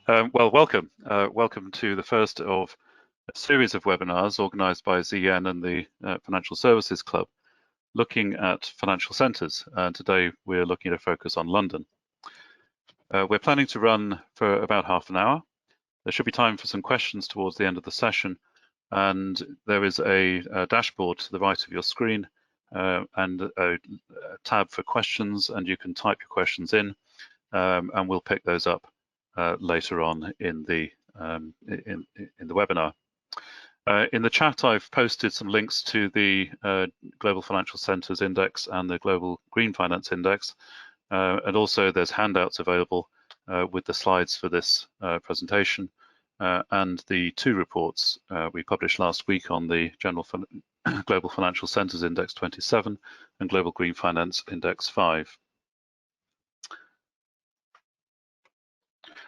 Well, welcome. Welcome to the first of a series of webinars organised by ZN and the Financial Services Club, looking at financial centres. And today we're looking at a focus on London. We're planning to run for about half an hour. There should be time for some questions towards the end of the session. And there is a dashboard to the right of your screen and a tab for questions, and you can type your questions in, and we'll pick those up later on in the webinar. In the chat, I've posted some links to the Global Financial Centres Index and the Global Green Finance Index, and also there's handouts available with the slides for this presentation and the two reports we published last week on the Global Financial Centres Index 27 and Global Green Finance Index 5.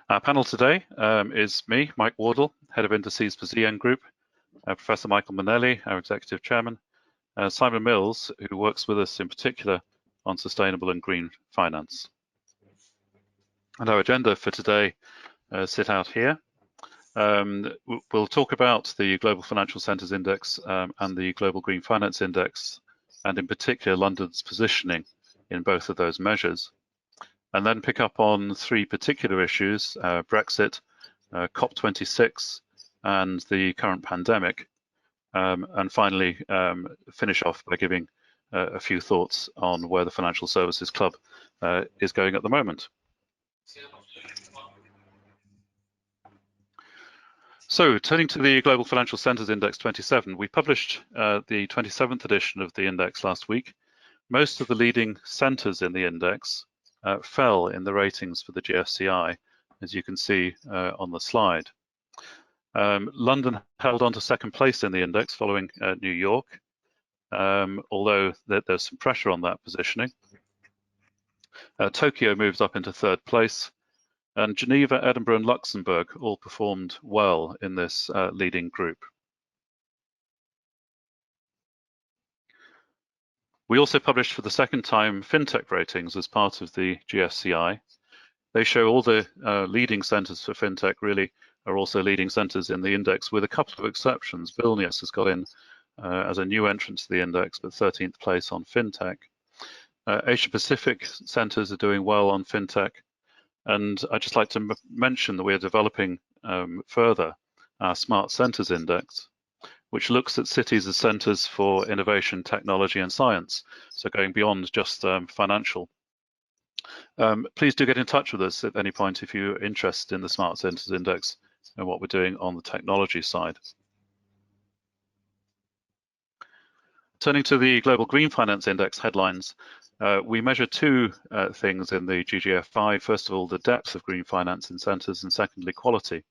Our panel today is me, Mike Wardle, Head of Indices for ZN Group, Professor Michael Manelli, our Executive Chairman, Simon Mills, who works with us in particular on sustainable and green finance. And our agenda for today sit out here. We'll talk about the Global Financial Centres Index and the Global Green Finance Index, and in particular London's positioning in both of those measures. And then pick up on three particular issues, Brexit, COP26, and the current pandemic. And finally, finish off by giving a few thoughts on where the Financial Services Club is going at the moment. So, turning to the Global Financial Centres Index 27, we published the 27th edition of the index last week. Most of the leading centres in the index fell in the ratings for the GFCI, as you can see on the slide. London held on to second place in the index following New York, although there's some pressure on that positioning. Tokyo moves up into third place, and Geneva, Edinburgh and Luxembourg all performed well in this leading group. We also published for the second time FinTech ratings as part of the GFCI. They show all the leading centres for FinTech really are also leading centres in the index, with a couple of exceptions. Vilnius has got in as a new entrant to the index, but 13th place on FinTech. Asia Pacific centres are doing well on FinTech. And I'd just like to mention that we are developing further our Smart Centres Index, which looks at cities as centres for innovation, technology and science, so going beyond just financial. Please do get in touch with us at any point if you're interested in the Smart Centres Index and what we're doing on the technology side. Turning to the Global Green Finance Index headlines, we measure two things in the GGFI. First of all, the depth of green finance in centres, and secondly, quality.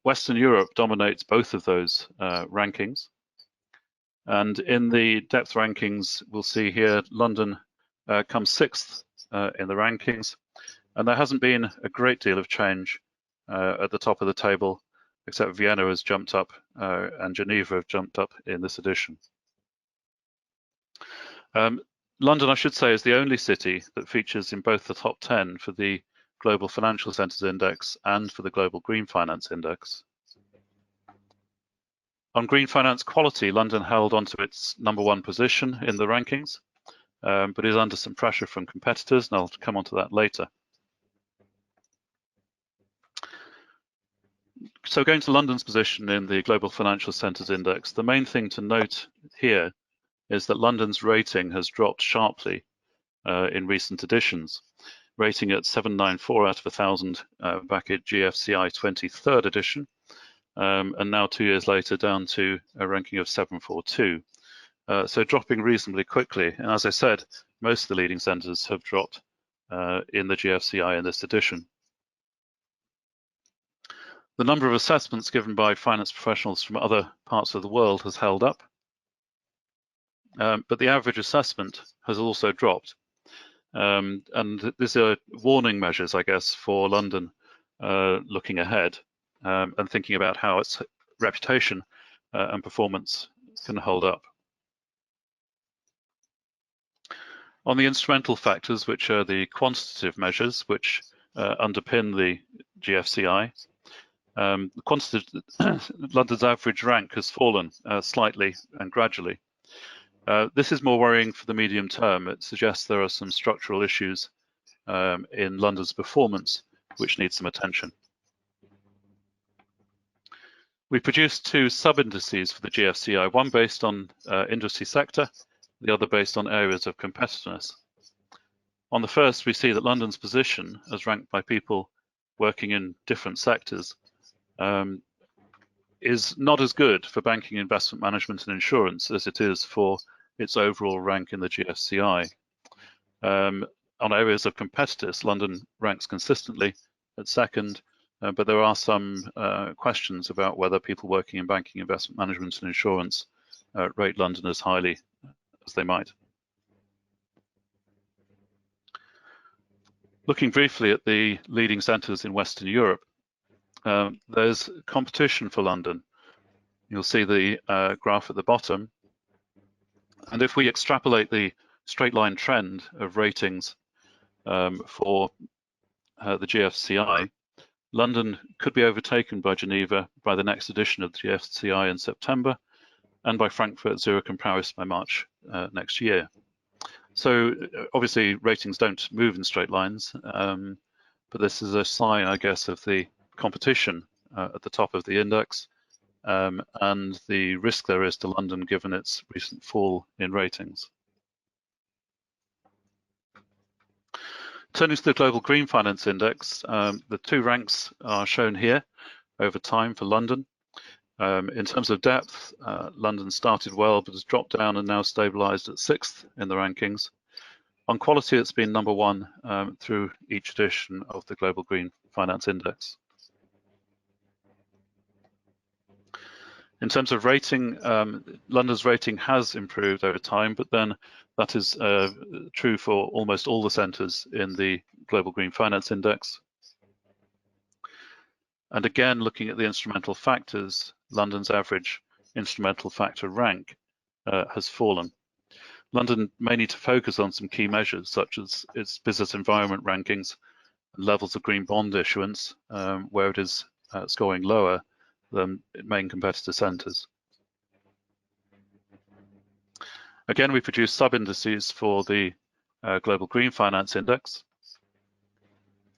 Western Europe dominates both of those rankings. And in the depth rankings, we'll see here London comes sixth in the rankings. And there hasn't been a great deal of change at the top of the table, except Vienna has jumped up and Geneva have jumped up in this edition. London, I should say, is the only city that features in both the top 10 for the Global Financial Centres Index and for the Global Green Finance Index. On green finance quality, London held onto its #1 position in the rankings, but is under some pressure from competitors, and I'll come on to that later. So going to London's position in the Global Financial Centres Index, the main thing to note here is that London's rating has dropped sharply in recent editions, rating at 794 out of 1,000 back at GFCI 23rd edition, and now 2 years later down to a ranking of 742. So dropping reasonably quickly. And as I said, most of the leading centres have dropped in the GFCI in this edition. The number of assessments given by finance professionals from other parts of the world has held up, but the average assessment has also dropped. And these are warning measures, I guess, for London looking ahead and thinking about how its reputation and performance can hold up. On the instrumental factors, which are the quantitative measures, which underpin the GFCI. London's average rank has fallen slightly and gradually. This is more worrying for the medium term. It suggests there are some structural issues in London's performance which need some attention. We produced two sub-indices for the GFCI, one based on industry sector, the other based on areas of competitiveness. On the first, we see that London's position, as ranked by people working in different sectors, is not as good for banking, investment management and insurance as it is for its overall rank in the GFCI. On areas of competitiveness, London ranks consistently at second, but there are some questions about whether people working in banking, investment management and insurance rate London as highly as they might. Looking briefly at the leading centres in Western Europe, there's competition for London. You'll see the graph at the bottom. And if we extrapolate the straight line trend of ratings for the GFCI, London could be overtaken by Geneva by the next edition of the GFCI in September, and by Frankfurt, Zurich and Paris by March next year. So obviously ratings don't move in straight lines, but this is a sign, I guess, of the competition at the top of the index and the risk there is to London given its recent fall in ratings. Turning to the Global Green Finance Index, the two ranks are shown here over time for London. In terms of depth, London started well but has dropped down and now stabilised at 6th in the rankings. On quality, it's been number 1 through each edition of the Global Green Finance Index. In terms of rating, London's rating has improved over time, but then that is true for almost all the centres in the Global Green Finance Index. And again, looking at the instrumental factors, London's average instrumental factor rank has fallen. London may need to focus on some key measures, such as its business environment rankings, levels of green bond issuance, where it is scoring lower than main competitor centres. Again, we produce sub-indices for the Global Green Finance Index.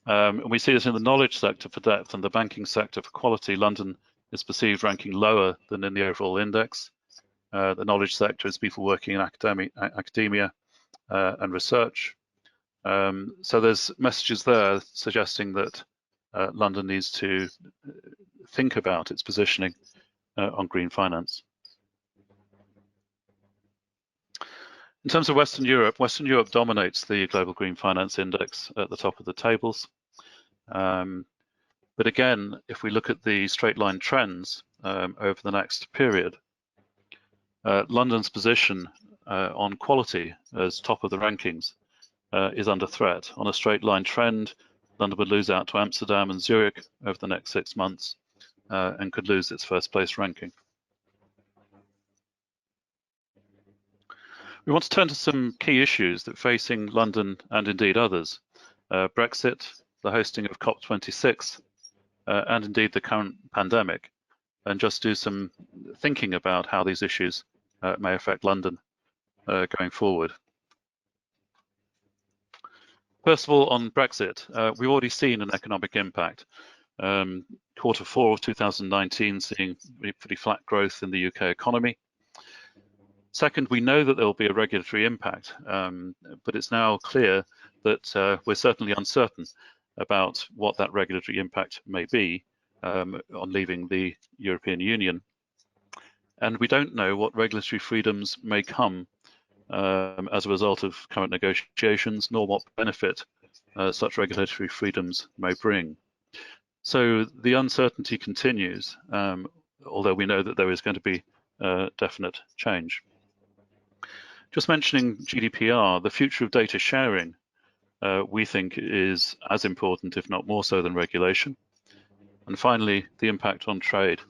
And we see this in the knowledge sector for depth and the banking sector for quality. London is perceived ranking lower than in the overall index. The knowledge sector is people working in academia and research. So there's messages there suggesting that London needs to think about its positioning on green finance. In terms of Western Europe dominates the Global Green Finance Index at the top of the tables. But again, if we look at the straight line trends over the next period, London's position on quality as top of the rankings is under threat. On a straight line trend, London would lose out to Amsterdam and Zurich over the next 6 months and could lose its first place ranking. We want to turn to some key issues that are facing London and indeed others. Brexit, the hosting of COP26, and indeed the current pandemic, and just do some thinking about how these issues may affect London going forward. First of all, on Brexit, we've already seen an economic impact. Q4 of 2019 seeing pretty flat growth in the UK economy. Second, we know that there will be a regulatory impact, but it's now clear that we're certainly uncertain about what that regulatory impact may be on leaving the European Union. And we don't know what regulatory freedoms may come as a result of current negotiations, nor what benefit such regulatory freedoms may bring. So the uncertainty continues, although we know that there is going to be definite change. Just mentioning GDPR, the future of data sharing, we think is as important, if not more so, than regulation. And finally, the impact on trade.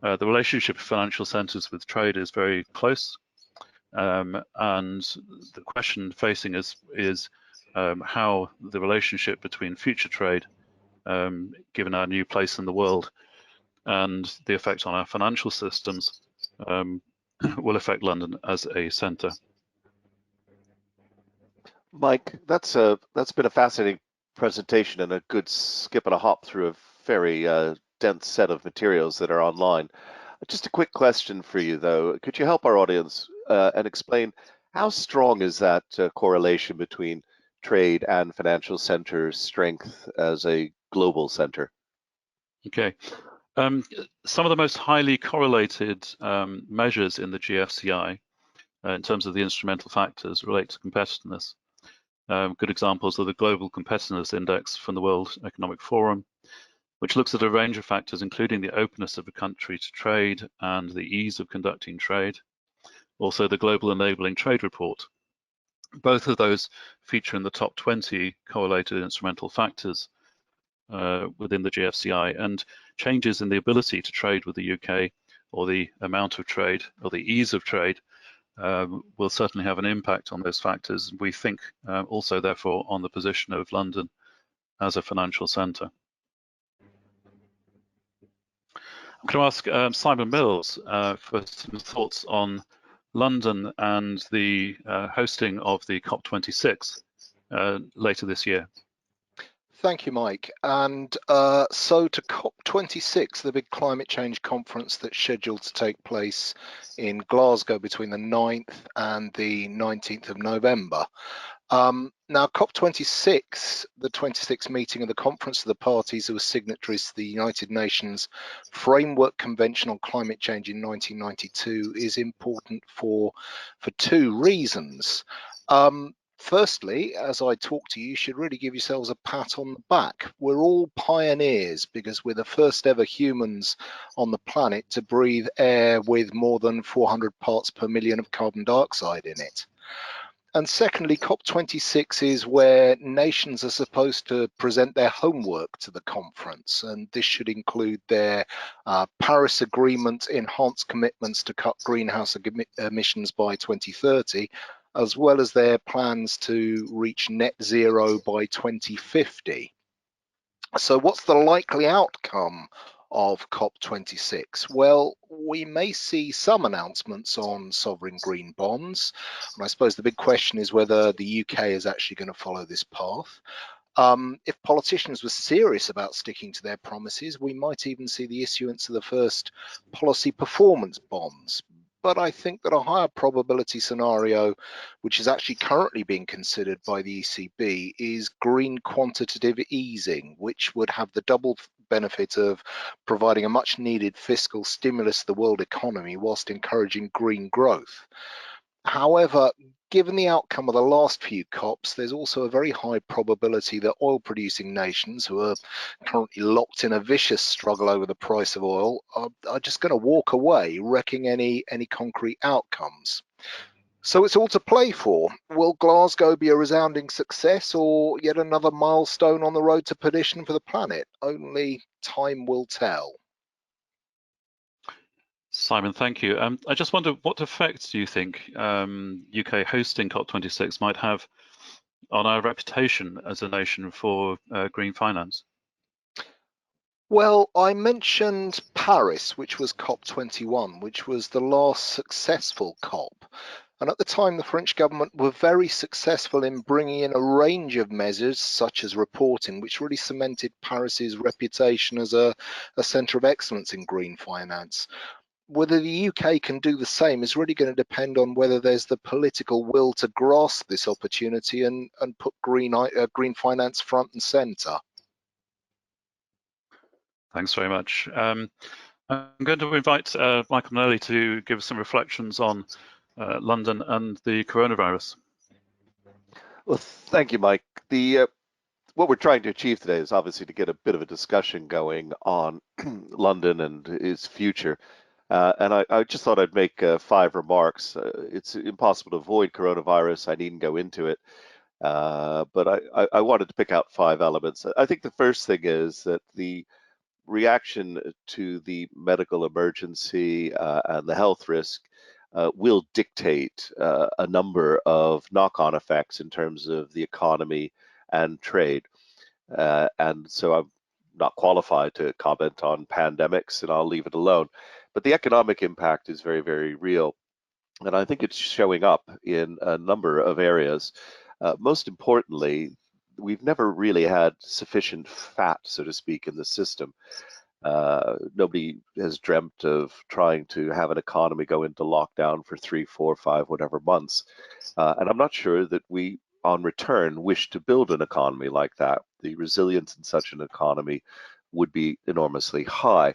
The relationship of financial centres with trade is very close, and the question facing us is how the relationship between future trade, given our new place in the world, and the effect on our financial systems will affect London as a centre. Mike, that's been a fascinating presentation and a good skip and a hop through a very dense set of materials that are online. Just a quick question for you, though. Could you help our audience and explain how strong is that correlation between trade and financial center strength as a global center? Okay. Some of the most highly correlated measures in the GFCI in terms of the instrumental factors relate to competitiveness. Good examples are the Global Competitiveness Index from the World Economic Forum, which looks at a range of factors, including the openness of a country to trade and the ease of conducting trade. Also, the Global Enabling Trade Report. Both of those feature in the top 20 correlated instrumental factors within the GFCI, and changes in the ability to trade with the UK, or the amount of trade, or the ease of trade, will certainly have an impact on those factors. We think also, therefore, on the position of London as a financial centre. I'm going to ask Simon Mills for some thoughts on London and the hosting of the COP26 later this year. Thank you, Mike. And so to COP26, the big climate change conference that's scheduled to take place in Glasgow between the 9th and the 19th of November. Now, COP26, the 26th meeting of the Conference of the Parties who were signatories to the United Nations Framework Convention on Climate Change in 1992, is important for two reasons. Firstly, as I talk to you, you should really give yourselves a pat on the back. We're all pioneers because we're the first ever humans on the planet to breathe air with more than 400 parts per million of carbon dioxide in it. And secondly, COP26 is where nations are supposed to present their homework to the conference, and this should include their Paris Agreement enhanced commitments to cut greenhouse emissions by 2030, as well as their plans to reach net zero by 2050. So what's the likely outcome of COP26? Well, we may see some announcements on sovereign green bonds, and I suppose the big question is whether the UK is actually going to follow this path. If politicians were serious about sticking to their promises, we might even see the issuance of the first policy performance bonds. But I think that a higher probability scenario, which is actually currently being considered by the ECB, is green quantitative easing, which would have the double benefit of providing a much needed fiscal stimulus to the world economy whilst encouraging green growth. However, given the outcome of the last few COPs, there's also a very high probability that oil producing nations who are currently locked in a vicious struggle over the price of oil are just going to walk away, wrecking any concrete outcomes. So it's all to play for. Will Glasgow be a resounding success or yet another milestone on the road to perdition for the planet? Only time will tell. Simon, thank you. I just wonder, what effect do you think UK hosting COP26 might have on our reputation as a nation for green finance? Well, I mentioned Paris, which was COP21, which was the last successful COP. And at the time, the French government were very successful in bringing in a range of measures, such as reporting, which really cemented Paris's reputation as a centre of excellence in green finance. Whether the UK can do the same is really going to depend on whether there's the political will to grasp this opportunity and put green finance front and centre. Thanks very much. I'm going to invite Michael Nally to give us some reflections on London and the coronavirus. Well, thank you, Mike. What we're trying to achieve today is obviously to get a bit of a discussion going on London and its future. And I just thought I'd make 5 remarks. It's impossible to avoid coronavirus. I needn't go into it. But I wanted to pick out 5 elements. I think the first thing is that the reaction to the medical emergency and the health risk will dictate a number of knock-on effects in terms of the economy and trade. And so I'm not qualified to comment on pandemics, and I'll leave it alone. But the economic impact is very, very real. And I think it's showing up in a number of areas. Most importantly, we've never really had sufficient fat, so to speak, in the system. Nobody has dreamt of trying to have an economy go into lockdown for 3, 4, 5, whatever months. And I'm not sure that we, on return, wish to build an economy like that. The resilience in such an economy would be enormously high.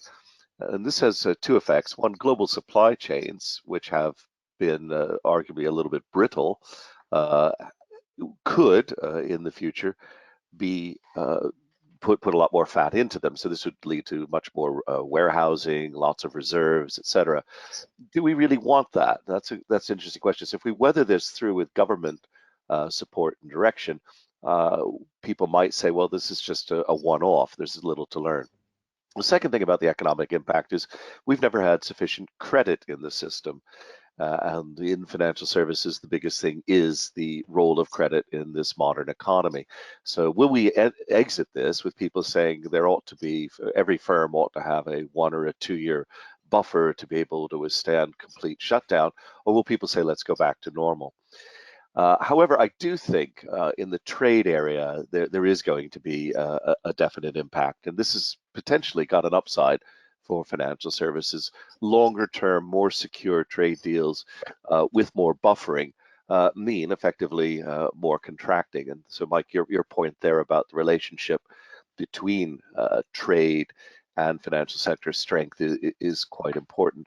And this has two effects. One, global supply chains, which have been arguably a little bit brittle, could in the future be put a lot more fat into them. So this would lead to much more warehousing, lots of reserves, etc. Do we really want that? That's an interesting question. So if we weather this through with government support and direction, people might say, well, this is just a one-off. There's little to learn. The second thing about the economic impact is we've never had sufficient credit in the system. And in financial services, the biggest thing is the role of credit in this modern economy. So will we exit this with people saying there ought to be, every firm ought to have a 1 or a 2 year buffer to be able to withstand complete shutdown, or will people say, let's go back to normal? However, I do think in the trade area, there is going to be a definite impact, and this has potentially got an upside for financial services. Longer term, more secure trade deals with more buffering mean effectively more contracting. And so, Mike, your point there about the relationship between trade and financial sector strength is quite important.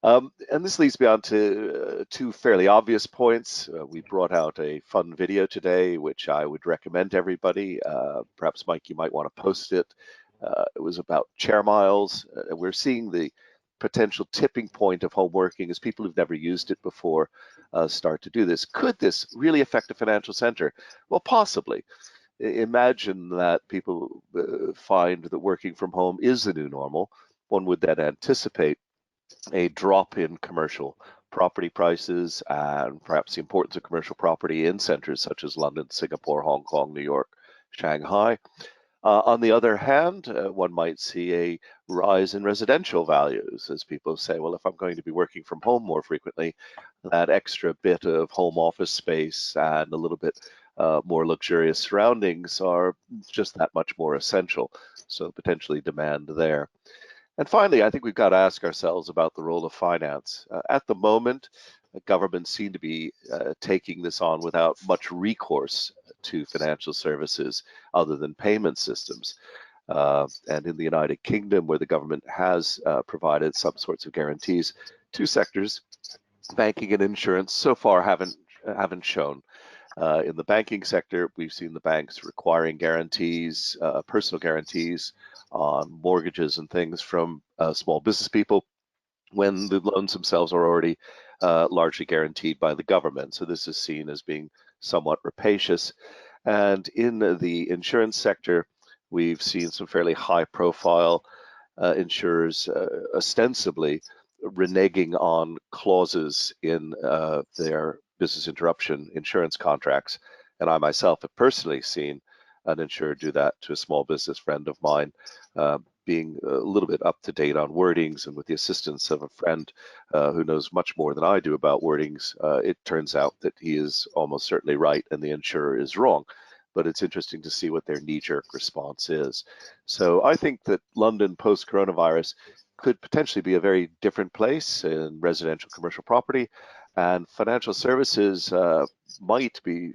And this leads me on to two fairly obvious points. We brought out a fun video today, which I would recommend to everybody. Perhaps, Mike, you might want to post it. It was about chair miles. We're seeing the potential tipping point of home working as people who've never used it before start to do this. Could this really affect a financial center? Well, possibly. Imagine that people find that working from home is the new normal. One would then anticipate a drop in commercial property prices and perhaps the importance of commercial property in centers such as London, Singapore, Hong Kong, New York, Shanghai. On the other hand, one might see a rise in residential values as people say, well, if I'm going to be working from home more frequently, that extra bit of home office space and a little bit more luxurious surroundings are just that much more essential. So potentially demand there. And finally, I think we've got to ask ourselves about the role of finance. At the moment, governments seem to be taking this on without much recourse to financial services other than payment systems. And in the United Kingdom, where the government has provided some sorts of guarantees, two sectors, banking and insurance, so far haven't shown. In the banking sector, we've seen the banks requiring guarantees, personal guarantees on mortgages and things from small business people when the loans themselves are already largely guaranteed by the government. So this is seen as being somewhat rapacious. And in the insurance sector, we've seen some fairly high profile insurers ostensibly reneging on clauses in their business interruption insurance contracts. And I myself have personally seen an insurer do that to a small business friend of mine, being a little bit up to date on wordings, and with the assistance of a friend who knows much more than I do about wordings, it turns out that he is almost certainly right and the insurer is wrong. But it's interesting to see what their knee-jerk response is. So I think that London post-coronavirus could potentially be a very different place in residential commercial property, and financial services might be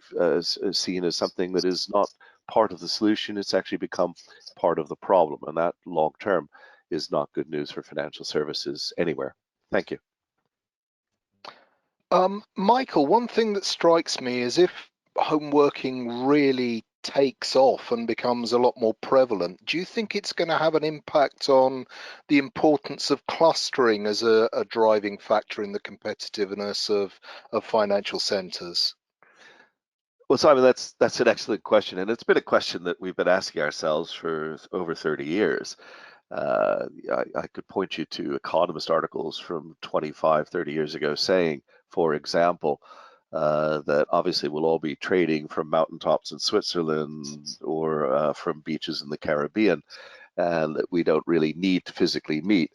seen as something that is not part of the solution. It's actually become part of the problem, and that long term is not good news for financial services anywhere. Thank you. Michael, one thing that strikes me is if home working really takes off and becomes a lot more prevalent, do you think it's going to have an impact on the importance of clustering as a driving factor in the competitiveness of financial centres? Well, Simon, that's an excellent question, and it's been a question that we've been asking ourselves for over 30 years. I could point you to economist articles from 25, 30 years ago saying, for example, that obviously we'll all be trading from mountaintops in Switzerland or from beaches in the Caribbean, and that we don't really need to physically meet.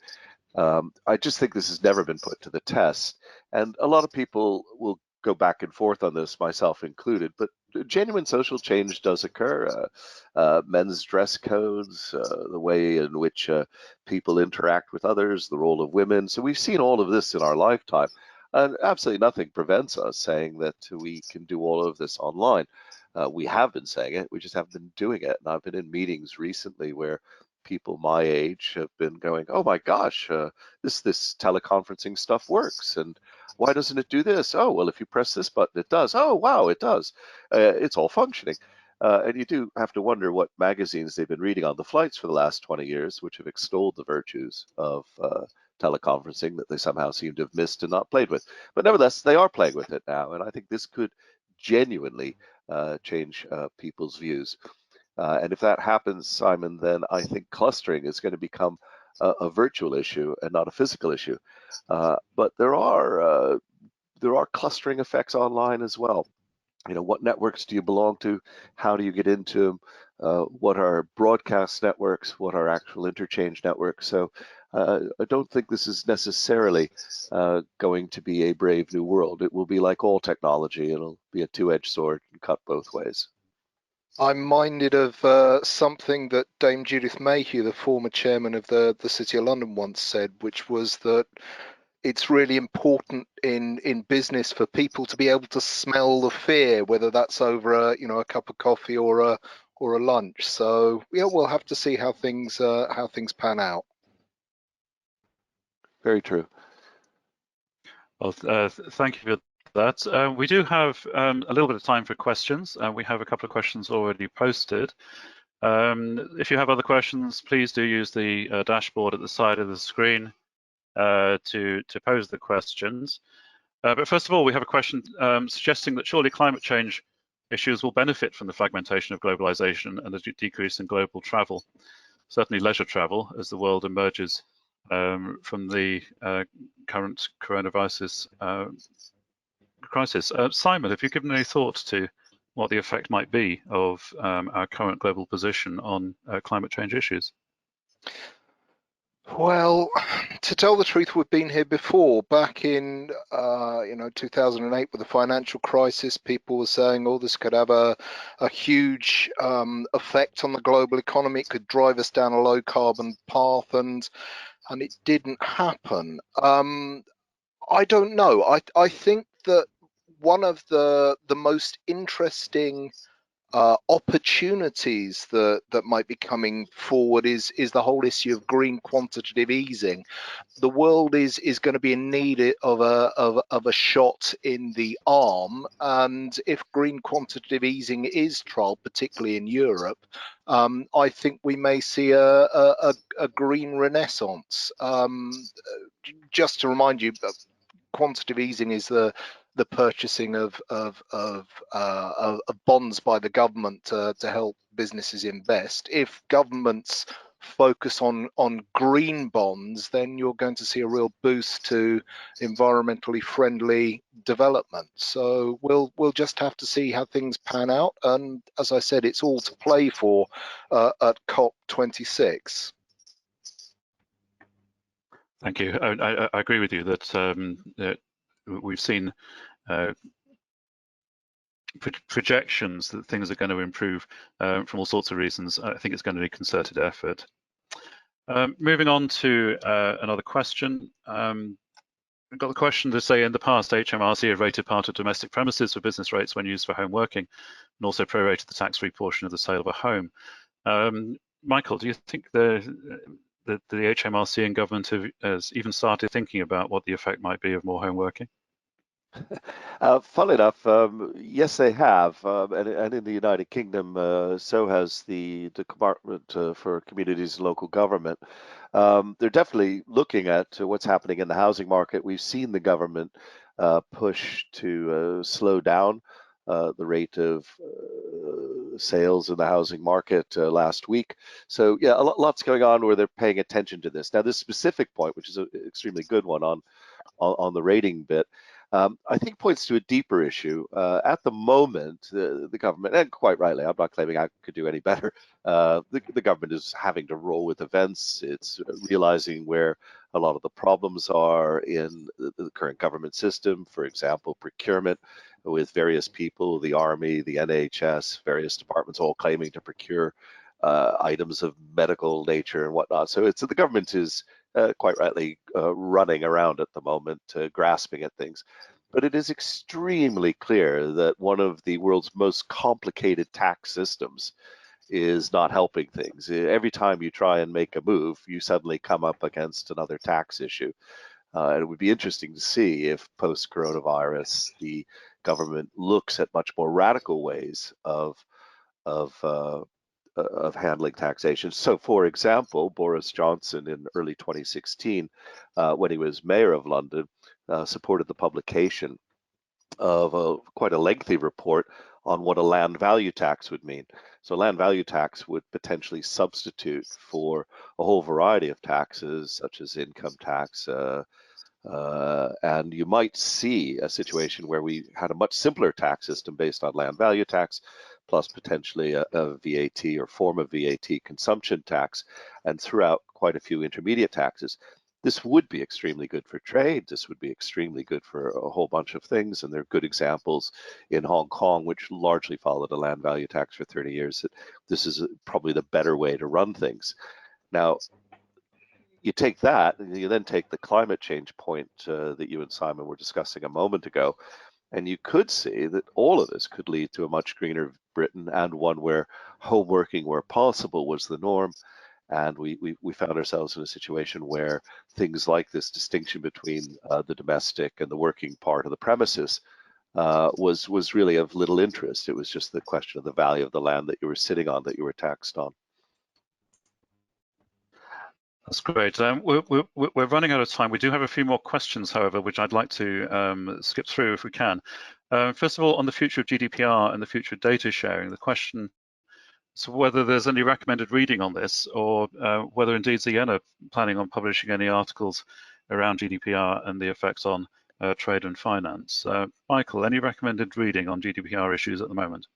I just think this has never been put to the test, and a lot of people will go back and forth on this, myself included, but genuine social change does occur. Men's dress codes, the way in which people interact with others, the role of women. So we've seen all of this in our lifetime, and absolutely nothing prevents us saying that we can do all of this online. We have been saying it, we just haven't been doing it. And I've been in meetings recently where people my age have been going, oh my gosh, this teleconferencing stuff works, and why doesn't it do this? Oh, well, if you press this button, it does. Oh, wow, it does. It's all functioning. And you do have to wonder what magazines they've been reading on the flights for the last 20 years, which have extolled the virtues of teleconferencing that they somehow seem to have missed and not played with. But nevertheless, they are playing with it now, and I think this could genuinely change people's views. And if that happens, Simon, then I think clustering is going to become a virtual issue and not a physical issue. But there are clustering effects online as well. You know, what networks do you belong to? How do you get into them? What are broadcast networks? What are actual interchange networks? So I don't think this is necessarily going to be a brave new world. It will be like all technology. It'll be a two-edged sword and cut both ways. I'm minded of something that Dame Judith Mayhew, the former chairman of the City of London, once said, which was that it's really important in business for people to be able to smell the fear, whether that's over a cup of coffee or a lunch. So yeah, we'll have to see how things pan out. Very true. Well, thank you for that. We do have a little bit of time for questions. We have a couple of questions already posted. If you have other questions, please do use the dashboard at the side of the screen to pose the questions. But first of all, we have a question suggesting that surely climate change issues will benefit from the fragmentation of globalization and the decrease in global travel, certainly leisure travel, as the world emerges from the current coronavirus crisis. Simon, have you given any thought to what the effect might be of our current global position on climate change issues? Well, to tell the truth, we've been here before. Back in 2008 with the financial crisis, people were saying, "Oh, this could have a huge effect on the global economy. It could drive us down a low carbon path," and it didn't happen. I don't know. I think that one of the most interesting opportunities that might be coming forward is the whole issue of green quantitative easing. The world is going to be in need of a shot in the arm, and if green quantitative easing is trialled, particularly in Europe, I think we may see a green renaissance. Just to remind you, quantitative easing is the purchasing of bonds by the government to help businesses invest. If governments focus on green bonds, then you're going to see a real boost to environmentally friendly development. So we'll just have to see how things pan out. And as I said, it's all to play for at COP26. Thank you. I agree with you that we've seen projections that things are going to improve from all sorts of reasons. I think it's going to be a concerted effort. Moving on to another question. We've got the question to say, in the past, HMRC have rated part of domestic premises for business rates when used for home working, and also prorated the tax-free portion of the sale of a home. Michael, do you think the HMRC and government has even started thinking about what the effect might be of more home working? Funnily enough, yes, they have, and in the United Kingdom, so has the Department for Communities and Local Government. They're definitely looking at what's happening in the housing market. We've seen the government push to slow down the rate of sales in the housing market last week. So yeah, lots going on where they're paying attention to this. Now, this specific point, which is an extremely good one on the rating bit, I think points to a deeper issue. At the moment, the government, and quite rightly, I'm not claiming I could do any better, the government is having to roll with events. It's realizing where a lot of the problems are in the current government system, for example, procurement, with various people, the Army, the NHS, various departments all claiming to procure items of medical nature and whatnot. So the government is quite rightly running around at the moment, grasping at things. But it is extremely clear that one of the world's most complicated tax systems is not helping things. Every time you try and make a move, you suddenly come up against another tax issue. And it would be interesting to see if post-coronavirus, the government looks at much more radical ways of handling taxation. So, for example, Boris Johnson in early 2016, when he was mayor of London, supported the publication of quite a lengthy report on what a land value tax would mean. So land value tax would potentially substitute for a whole variety of taxes, such as income tax, and you might see a situation where we had a much simpler tax system based on land value tax, plus potentially a VAT or form of VAT consumption tax, and throughout quite a few intermediate taxes. This would be extremely good for trade. This would be extremely good for a whole bunch of things. And there are good examples in Hong Kong, which largely followed a land value tax for 30 years, that this is probably the better way to run things. Now, you take that, and you then take the climate change point that you and Simon were discussing a moment ago, and you could see that all of this could lead to a much greener Britain, and one where home working where possible was the norm. And we found ourselves in a situation where things like this distinction between the domestic and the working part of the premises was really of little interest. It was just the question of the value of the land that you were sitting on, that you were taxed on. That's great. We're running out of time. We do have a few more questions, however, which I'd like to skip through if we can. First of all, on the future of GDPR and the future of data sharing, the question is whether there's any recommended reading on this, or whether indeed ZN are planning on publishing any articles around GDPR and the effects on trade and finance. Michael, any recommended reading on GDPR issues at the moment?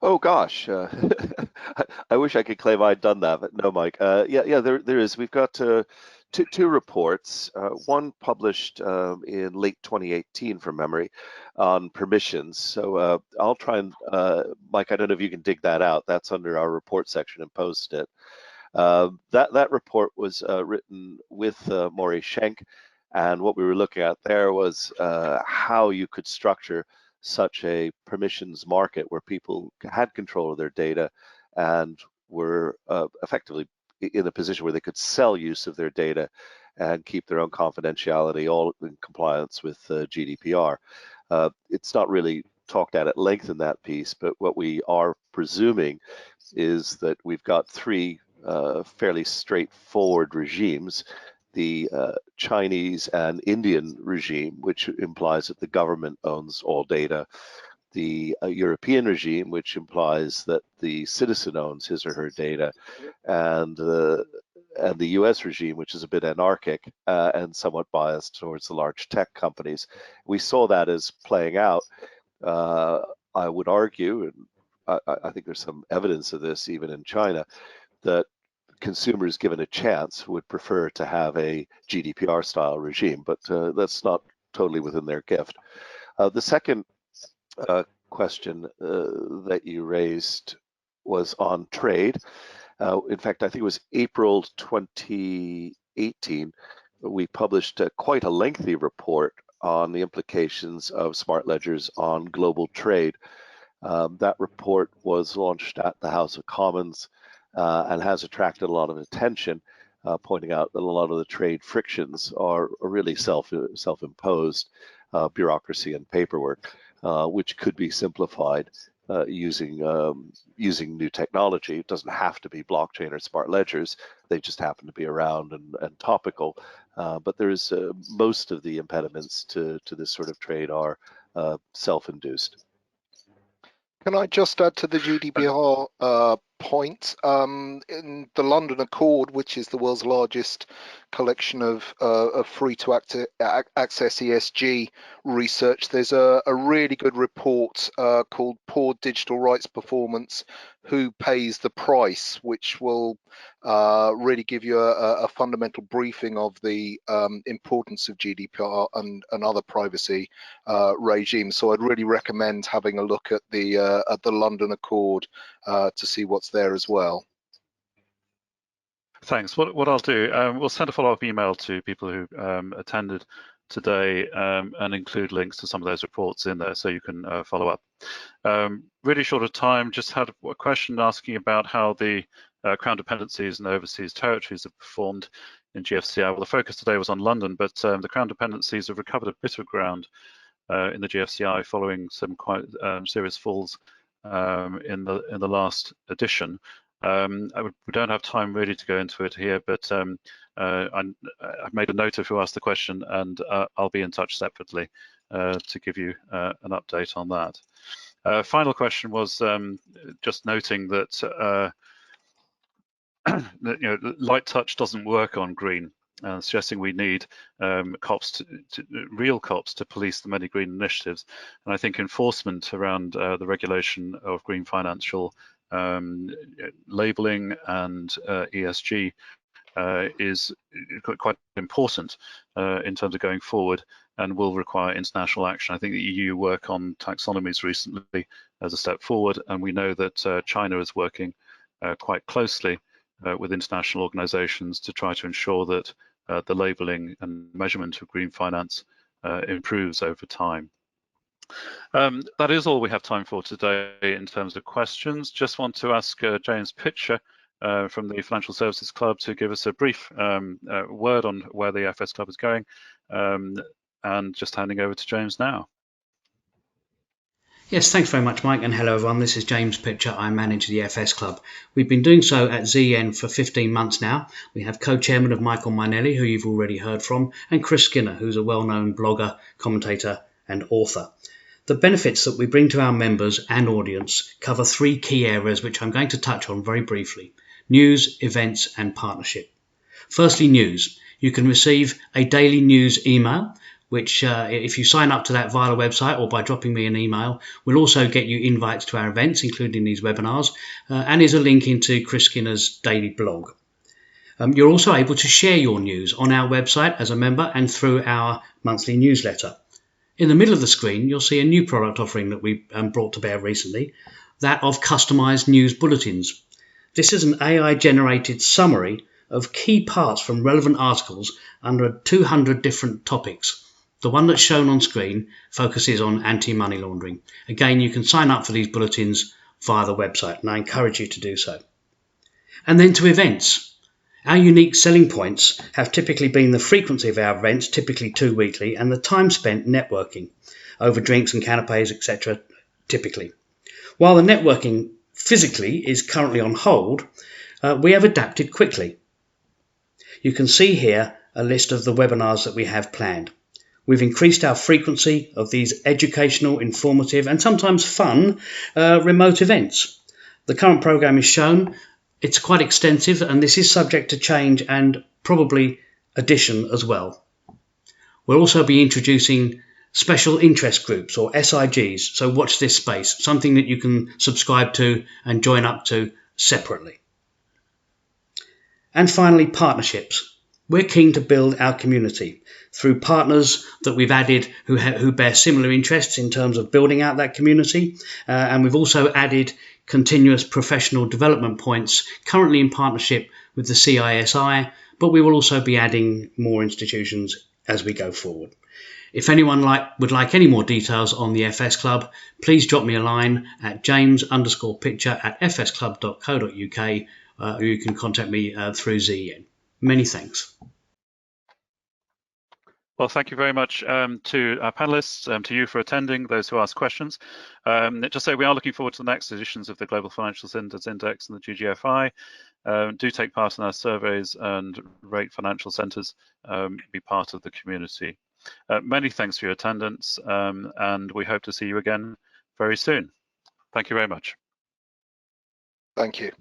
Oh gosh, I wish I could claim I'd done that, but no, Mike. Yeah, there is. We've got two reports. One published in late 2018 from memory on permissions. So I'll try and Mike, I don't know if you can dig that out. That's under our report section and post it. That report was written with Maury Schenk, and what we were looking at there was how you could structure such a permissions market where people had control of their data and were effectively in a position where they could sell use of their data and keep their own confidentiality, all in compliance with GDPR. It's not really talked at length in that piece, but what we are presuming is that we've got three fairly straightforward regimes. The Chinese and Indian regime, which implies that the government owns all data, the European regime, which implies that the citizen owns his or her data, and the US regime, which is a bit anarchic and somewhat biased towards the large tech companies. We saw that as playing out. I would argue, and I think there's some evidence of this even in China, that consumers given a chance would prefer to have a GDPR style regime, but that's not totally within their gift. The second question that you raised was on trade. In fact, I think it was April 2018, we published quite a lengthy report on the implications of smart ledgers on global trade. That report was launched at the House of Commons and has attracted a lot of attention, pointing out that a lot of the trade frictions are really self-imposed bureaucracy and paperwork, which could be simplified using new technology. It doesn't have to be blockchain or smart ledgers; they just happen to be around and topical. But there is most of the impediments to this sort of trade are self-induced. Can I just add to the GDPR point? In the London Accord, which is the world's largest collection of free to access ESG research, there's a really good report called Poor Digital Rights Performance, Who Pays the Price, which will really give you a fundamental briefing of the importance of GDPR and other privacy regime. So I'd really recommend having a look at the London Accord to see what's there as well. Thanks. What I'll do, we'll send a follow-up email to people who attended today and include links to some of those reports in there so you can follow up. Really short of time, just had a question asking about how the Crown dependencies and overseas territories have performed in GFCI. Well, the focus today was on London, but the Crown dependencies have recovered a bit of ground in the GFCI following some quite serious falls in the last edition. We don't have time really to go into it here, but I've made a note of who asked the question, and I'll be in touch separately to give you an update on that. Final question was just noting that light touch doesn't work on green, suggesting we need cops real cops to police the many green initiatives. And I think enforcement around the regulation of green financial labeling and ESG is quite important in terms of going forward, and will require international action. I think the EU work on taxonomies recently as a step forward, and we know that China is working quite closely with international organizations to try to ensure that the labeling and measurement of green finance improves over time. That is all we have time for today in terms of questions. Just want to ask James Pitcher from the Financial Services Club to give us a brief word on where the FS Club is going, and just handing over to James now. Yes, thanks very much, Mike, and hello everyone. This is James Pitcher. I manage the FS Club. We've been doing so at ZN for 15 months now. We have co-chairman of Michael Mainelli, who you've already heard from, and Chris Skinner, who's a well-known blogger, commentator and author. The benefits that we bring to our members and audience cover three key areas which I'm going to touch on very briefly: news, events and partnership. Firstly, news. You can receive a daily news email, which if you sign up to that via the website or by dropping me an email, will also get you invites to our events, including these webinars, and is a link into Chris Skinner's daily blog. You're also able to share your news on our website as a member and through our monthly newsletter. In the middle of the screen, you'll see a new product offering that we brought to bear recently, that of customized news bulletins. This is an AI-generated summary of key parts from relevant articles under 200 different topics. The one that's shown on screen focuses on anti-money laundering. Again, you can sign up for these bulletins via the website, and I encourage you to do so. And then to events. Our unique selling points have typically been the frequency of our events, typically 2 weekly, and the time spent networking over drinks and canapes, etc., typically. While the networking physically is currently on hold, we have adapted quickly. You can see here a list of the webinars that we have planned. We've increased our frequency of these educational, informative and sometimes fun remote events. The current program is shown. It's quite extensive, and this is subject to change and probably addition as well. We'll also be introducing special interest groups, or SIGs, so watch this space, something that you can subscribe to and join up to separately. And finally, partnerships. We're keen to build our community through partners that we've added who bear similar interests in terms of building out that community. And we've also added continuous professional development points, currently in partnership with the CISI, but we will also be adding more institutions as we go forward. If anyone would like any more details on the FS Club, please drop me a line at james_pitcher@fsclub.co.uk, or you can contact me through ZN. Many thanks. Well, thank you very much to our panelists, to you for attending, those who asked questions. Just say we are looking forward to the next editions of the Global Financial Centres Index and the GGFI. Do take part in our surveys and rate financial centres, be part of the community. Many thanks for your attendance, and we hope to see you again very soon. Thank you very much. Thank you.